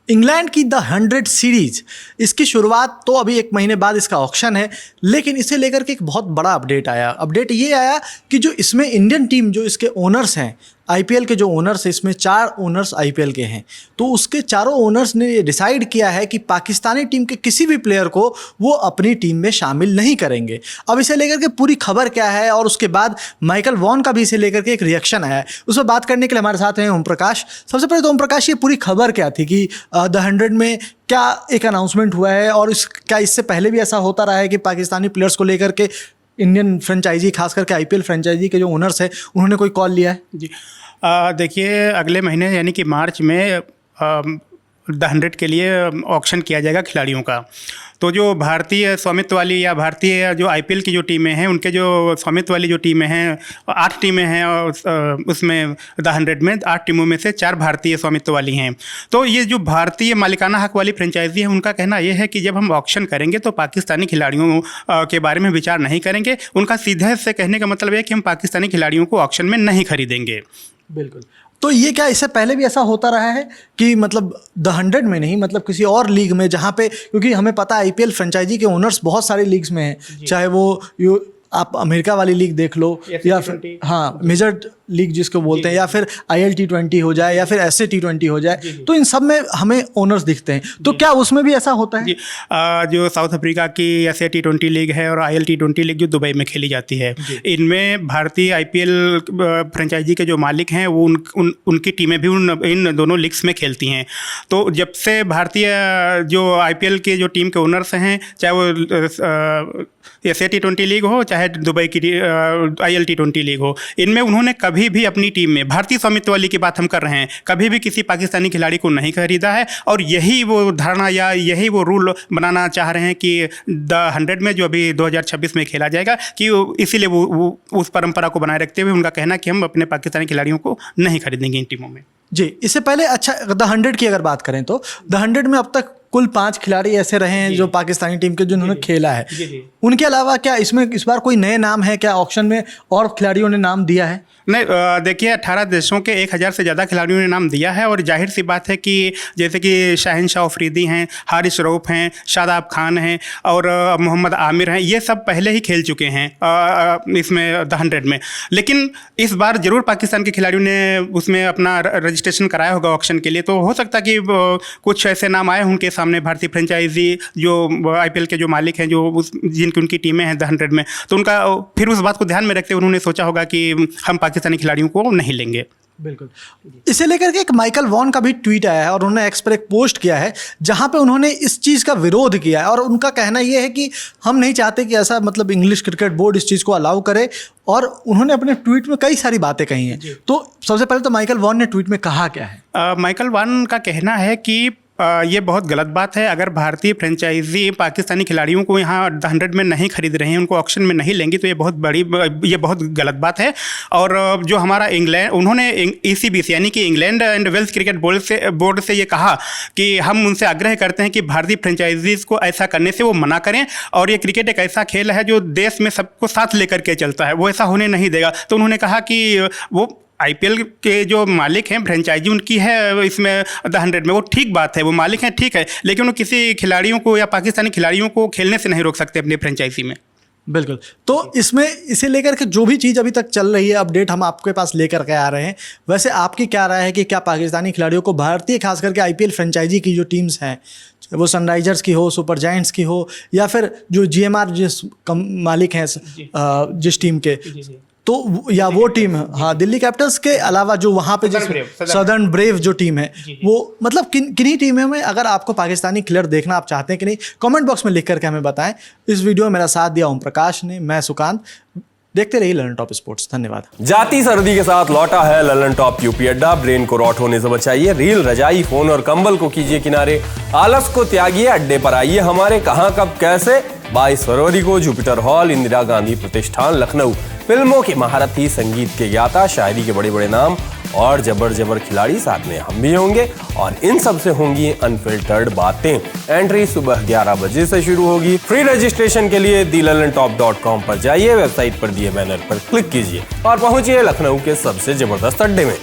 England की the 100 series, इसकी शुरुआत तो अभी 1 महीने बाद इसका ऑक्शन है, लेकिन इसे लेकर के एक बहुत बड़ा अपडेट आया। अपडेट ये आया कि जो इसमें इंडियन टीम, जो इसके ओनर्स हैं, आईपीएल के जो ओनर्स हैं, इसमें 4 ओनर्स आईपीएल के हैं, तो उसके चारों ओनर्स ने ये डिसाइड किया है कि पाकिस्तानी टीम के किसी भी प्लेयर को वो अपनी टीम में शामिल नहीं करेंगे। अब इसे लेकर के पूरी खबर क्या है, और उसके बाद माइकल वॉन का भी इसे लेकर के एक रिएक्शन आया है, उस पर बात करने के लिए हमारे साथ हैं ओम प्रकाश। सबसे पहले तो ओम प्रकाश, ये पूरी खबर क्या थी कि द 100 में क्या एक अनाउंसमेंट हुआ है, और क्या इससे पहले भी ऐसा होता रहा है कि पाकिस्तानी प्लेयर्स को लेकर के इंडियन फ्रेंचाइजी, खास करके आईपीएल फ्रेंचाइजी के जो ओनर्स हैं, उन्होंने कोई कॉल लिया है? जी, देखिए, अगले महीने यानी कि मार्च में द 100 के लिए ऑक्शन किया जाएगा खिलाड़ियों का। तो जो भारतीय स्वामित्व वाली या भारतीय जो आईपीएल की जो टीमें हैं, उनके जो स्वामित्व वाली जो टीमें हैं, 8 टीमें हैं, और उसमें द 100 में 8 टीमों में से 4 भारतीय स्वामित्व वाली हैं। तो ये जो भारतीय मालिकाना हक वाली फ्रेंचाइजी है, उनका कहना ये है कि जब हम ऑक्शन करेंगे तो पाकिस्तानी खिलाड़ियों के बारे में विचार नहीं करेंगे। उनका सीधे से कहने का मतलब है कि हम पाकिस्तानी खिलाड़ियों को ऑक्शन में नहीं खरीदेंगे। बिल्कुल। तो ये क्या इससे पहले भी ऐसा होता रहा है कि मतलब द 100 में नहीं, मतलब किसी और लीग में, जहाँ पे, क्योंकि हमें पता है आईपीएल फ्रेंचाइजी के ओनर्स बहुत सारी लीग्स में हैं, चाहे वो आप अमेरिका वाली लीग देख लो, या फिर हाँ मेजर लीग जिसको बोलते हैं, या फिर IL T20 हो जाए, या फिर SA T20 हो जाए, तो इन सब में हमें ओनर्स दिखते हैं। तो क्या उसमें भी ऐसा होता है? जो साउथ अफ्रीका की SA T20 लीग है और IL T20 लीग जो दुबई में खेली जाती है, इनमें भारतीय आईपीएल फ्रेंचाइजी के जो मालिक हैं, वो उनकी टीमें भी इन दोनों लीग्स में खेलती हैं। तो जब से भारतीय जो आईपीएल के जो टीम के ओनर्स हैं, चाहे वो SA T20 लीग हो, चाहे दुबई की IL T20 लीग हो, इनमें उन्होंने कभी भी अपनी टीम में, भारतीय स्वामित्व वाली की बात हम कर रहे हैं, कभी भी किसी पाकिस्तानी खिलाड़ी को नहीं खरीदा है। और यही वो धारणा या यही वो रूल बनाना चाह रहे हैं कि द 100 में जो अभी 2026 में खेला जाएगा, कि इसीलिए वो उस परंपरा को बनाए रखते हुए उनका कहना कि हम अपने पाकिस्तानी खिलाड़ियों को नहीं खरीदेंगे इन टीमों में। जी, इससे पहले अच्छा द 100 की अगर बात करें तो द 100 में अब तक कुल 5 खिलाड़ी ऐसे रहे हैं जो पाकिस्तानी टीम के, जिन्होंने खेला है। उनके अलावा क्या इसमें इस बार कोई नए नाम है क्या? ऑक्शन में और खिलाड़ियों ने नाम दिया है? नहीं, देखिए, 18 देशों के 1000 से ज़्यादा खिलाड़ियों ने नाम दिया है। और जाहिर सी बात है कि जैसे कि शाहिनशाह अफरीदी हैं, हारिस रऊफ हैं, शादाब खान हैं और मोहम्मद आमिर हैं, ये सब पहले ही खेल चुके हैं इसमें द 100 में। लेकिन इस बार ज़रूर पाकिस्तान के खिलाड़ियों ने उसमें अपना रजिस्ट्रेशन कराया होगा ऑक्शन के लिए। तो हो सकता है कि कुछ ऐसे नाम आए उनके सामने, भारतीय फ्रेंचाइजी जो आईपीएल के जो मालिक हैं, जो जिनकी उनकी टीमें हैं द 100 में, तो उनका फिर उस बात को ध्यान में रखते हुए उन्होंने सोचा होगा कि हम पाकिस्तानी खिलाड़ियों को नहीं लेंगे। बिल्कुल। इसे लेकर के एक माइकल वॉन का भी ट्वीट आया है, और उन्होंने एक्स पर एक पोस्ट किया है जहां पे उन्होंने इस चीज़ का विरोध किया है। और उनका कहना यह है कि हम नहीं चाहते कि ऐसा, मतलब इंग्लिश क्रिकेट बोर्ड इस चीज़ को अलाउ करे। और उन्होंने अपने ट्वीट में कई सारी बातें कही हैं। तो सबसे पहले तो माइकल वॉन ने ट्वीट में कहा क्या है? माइकल वॉन का कहना है कि ये बहुत गलत बात है। अगर भारतीय फ्रेंचाइजी पाकिस्तानी खिलाड़ियों को यहाँ द 100 में नहीं खरीद रहे हैं, उनको ऑक्शन में नहीं लेंगी, तो ये बहुत गलत बात है। और जो हमारा इंग्लैंड, उन्होंने ECB यानी कि England and Wales cricket board से ये कहा कि हम उनसे आग्रह करते हैं कि भारतीय फ्रेंचाइजीज को ऐसा करने से वो मना करें। और ये क्रिकेट एक ऐसा खेल है जो देश में सबको साथ लेकर के चलता है, वो ऐसा होने नहीं देगा। तो उन्होंने कहा कि वो आईपीएल के जो मालिक हैं, फ्रेंचाइजी उनकी है इसमें द 100 में, वो ठीक बात है, वो मालिक हैं, ठीक है, लेकिन वो किसी खिलाड़ियों को या पाकिस्तानी खिलाड़ियों को खेलने से नहीं रोक सकते अपनी फ्रेंचाइजी में। बिल्कुल। तो इसमें इसे लेकर के जो भी चीज़ अभी तक चल रही है, अपडेट हम आपके पास लेकर के आ रहे हैं। वैसे आपकी क्या राय है कि क्या पाकिस्तानी खिलाड़ियों को भारतीय, खास करके आईपीएल फ्रेंचाइजी की जो टीम्स हैं, वो सनराइजर्स की हो, सुपर जायंट्स की हो, या फिर जो GMR जिस मालिक हैं जिस टीम के, तो या वो टीम, हाँ दिल्ली कैपिटल्स के अलावा जो वहाँ पे जिस सदर्न ब्रेव जो टीम है, वो मतलब किन्हीं टीमों में अगर आपको पाकिस्तानी खिलाड़ी देखना आप चाहते हैं कि नहीं, कमेंट बॉक्स में लिख करके हमें बताएं। इस वीडियो में मेरा साथ दिया ओम प्रकाश ने, मैं सुकांत। देखते रहिए ललन टॉप स्पोर्ट्स। धन्यवाद। जाती सर्दी के साथ लौटा है ललन टॉप यूपी अड्डा। ब्रेन को रॉट होने से बचाइए, रील, रजाई, फोन और कंबल को कीजिए किनारे, आलस को त्यागिए, अड्डे पर आइए हमारे। कहां, कब, कैसे? 22 फरवरी को जुपिटर हॉल, इंदिरा गांधी प्रतिष्ठान, लखनऊ। फिल्मों के महारथी, संगीत के ज्ञाता, शायरी के बड़े बड़े नाम और जबर खिलाड़ी, साथ में हम भी होंगे। और इन सब से होंगी अनफिल्टर्ड बातें। एंट्री सुबह 11 बजे से शुरू होगी। फ्री रजिस्ट्रेशन के लिए thelalantop.com पर जाइए, वेबसाइट पर दिए बैनर पर क्लिक कीजिए और पहुंचिए लखनऊ के सबसे जबरदस्त अड्डे में।